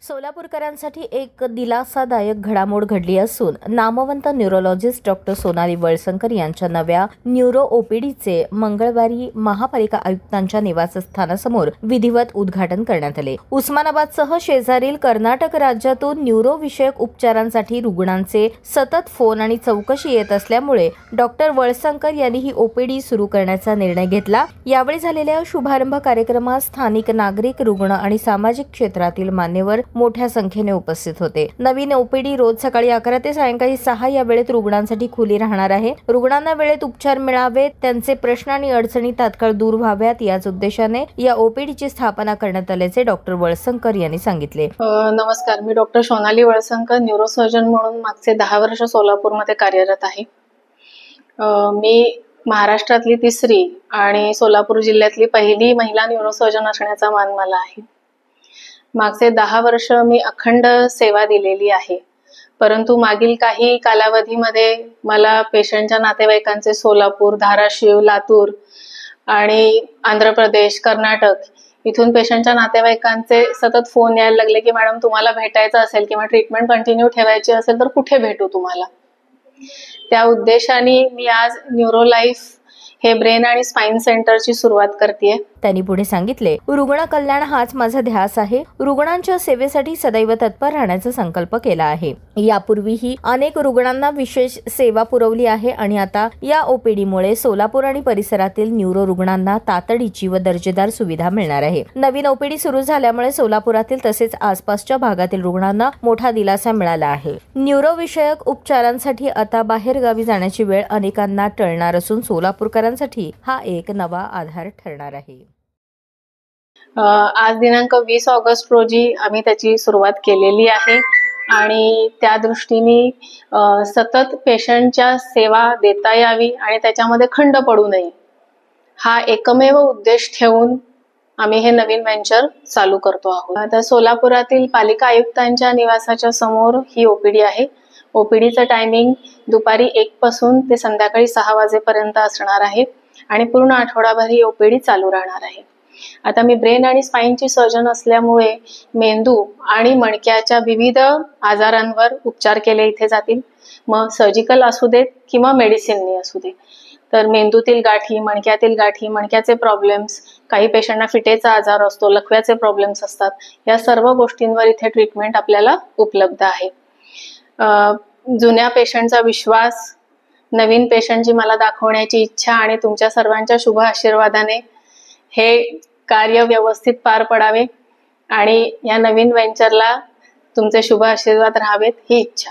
सोलापूरकरांसाठी एक दिलासादायक घडामोड घडली असून नामवंत न्यूरोलॉजिस्ट डॉक्टर सोनाली वळसंकर यांच्या नव्या न्यूरो ओपीडीचे मंगळवारी महापालिका आयुक्तांच्या निवासस्थानासमोर विधिवत उद्घाटन करण्यात आले। उस्मानाबादसह शेजारील कर्नाटक राज्यातून न्यूरो विषयक उपचारांसाठी रुग्णांचे सतत फोन आणि चौकशी येत असल्यामुळे डॉक्टर वळसंकर यांनी ही ओपीडी सुरू करण्याचा निर्णय घेतला। यावेळी झालेल्या शुभारंभ कार्यक्रमात स्थानिक नागरिक, रुग्ण आणि सामाजिक क्षेत्रातील मान्यवर मोठ्या संख्येने उपस्थित होते। नवीन ओपीडी रोज सकाळी 11 ते सायंकाळी 6 या वेळेत रुग्णांसाठी खुली राहणार आहे। रुग्णांना वेळेत उपचार मिळावेत, त्यांचे प्रश्न आणि अडचणी तात्काळ दूर व्हाव्यात याच उद्देशाने या ओपीडीची स्थापना करण्यात आल्याचे डॉक्टर वळसंकर यांनी सांगितले। नमस्कार, मी डॉक्टर सोनाली वळसंकर, न्यूरोसर्जन म्हणून मागचे 10 वर्ष सोलापूरमध्ये कार्यरत आहे। मी महाराष्ट्रातली तिसरी आणि सोलापूर जिल्ह्यातली पहिली महिला न्यूरोसर्जन असण्याचा मान मला आहे। मागचे 10 वर्ष मी अखंड सेवा दिलेली आहे, परंतु मागील काही कालावधीमध्ये मला पेशंटच्या नातेवाईकांचे सोलापूर, धाराशिव, लातूर आणि आंध्र प्रदेश, कर्नाटक इथून पेशंटच्या नातेवाईकांचे सतत फोन यायला लागले की मॅडम तुम्हाला भेटायचं असेल किंवा ट्रीटमेंट कंटिन्यू ठेवायची असेल तर कुठे भेटू तुम्हाला। त्या उद्देशाने मी आज न्यूरोलाइफ हे ब्रेन आणि स्पाइन सेंटरची सुरुवात करतेय। त्यांनी पुढे सांगितले, रुग्ण कल्याण हाच माझा ध्यास आहे। रुग्णांच्या सेवेसाठी सदैव तत्पर राहण्याचा संकल्प केला आहे। यापूर्वीही अनेक रुग्णांना विशेष सेवा पुरवली आहे आणि आता या ओपीडीमुळे सोलापूर आणि परिसरातील न्यूरो रुग्णांना तातडीची व दर्जेदार सुविधा मिळणार आहे। नवीन ओपीडी सुरू झाल्यामुळे सोलापुरातील तसेच आसपासच्या भागातील रुग्णांना मोठा दिलासा मिळाला आहे। न्यूरो विषयक उपचारांसाठी आता बाहेर गावी जाण्याची वेळ अनेकांना टळणार असून सोलापूरकरांसाठी हा एक नवा आधार ठरणार आहे। आज दिनांक 20 ऑगस्ट रोजी आम्ही त्याची सुरुवात केलेली आहे आणि त्या दृष्टीने सतत पेशंटच्या सेवा देता यावी आणि त्याच्यामध्ये खंड पडू नये हा एकमेव उद्देश ठेवून आम्ही हे नवीन व्हेंचर चालू करतो आहोत। आता सोलापुरातील पालिका आयुक्तांच्या निवासाच्या समोर ही ओपीडी आहे। ओपीडीचं टायमिंग दुपारी 1 पासून ते संध्याकाळी 6 वाजेपर्यंत असणार आहे आणि पूर्ण आठवडाभर ही ओपीडी चालू राहणार आहे। आता मी ब्रेन आणि स्पाइनची सर्जन असल्यामुळे मेंदू आणि मणक्याच्या विविध आजारांवर उपचार केले इथे जातील। मग सर्जिकल असू देत किंवा मेडिसिननी असू दे, तर मेंदूतील गाठी, मणक्यातील गाठी, मणक्याचे प्रॉब्लेम्स, काही पेशंटना फिटेचा आजार असतो, लकव्याचे प्रॉब्लेम्स असतात, या सर्व गोष्टींवर इथे ट्रीटमेंट आपल्याला उपलब्ध आहे। जुन्या पेशंटचा विश्वास, नवीन पेशंटची मला दाखवण्याची इच्छा आणि तुमच्या सर्वांच्या शुभ आशीर्वादाने हे कार्य व्यवस्थित पार पडावे आणि या नवीन व्हेंचरला तुमचे शुभ आशीर्वाद राहावेत ही इच्छा।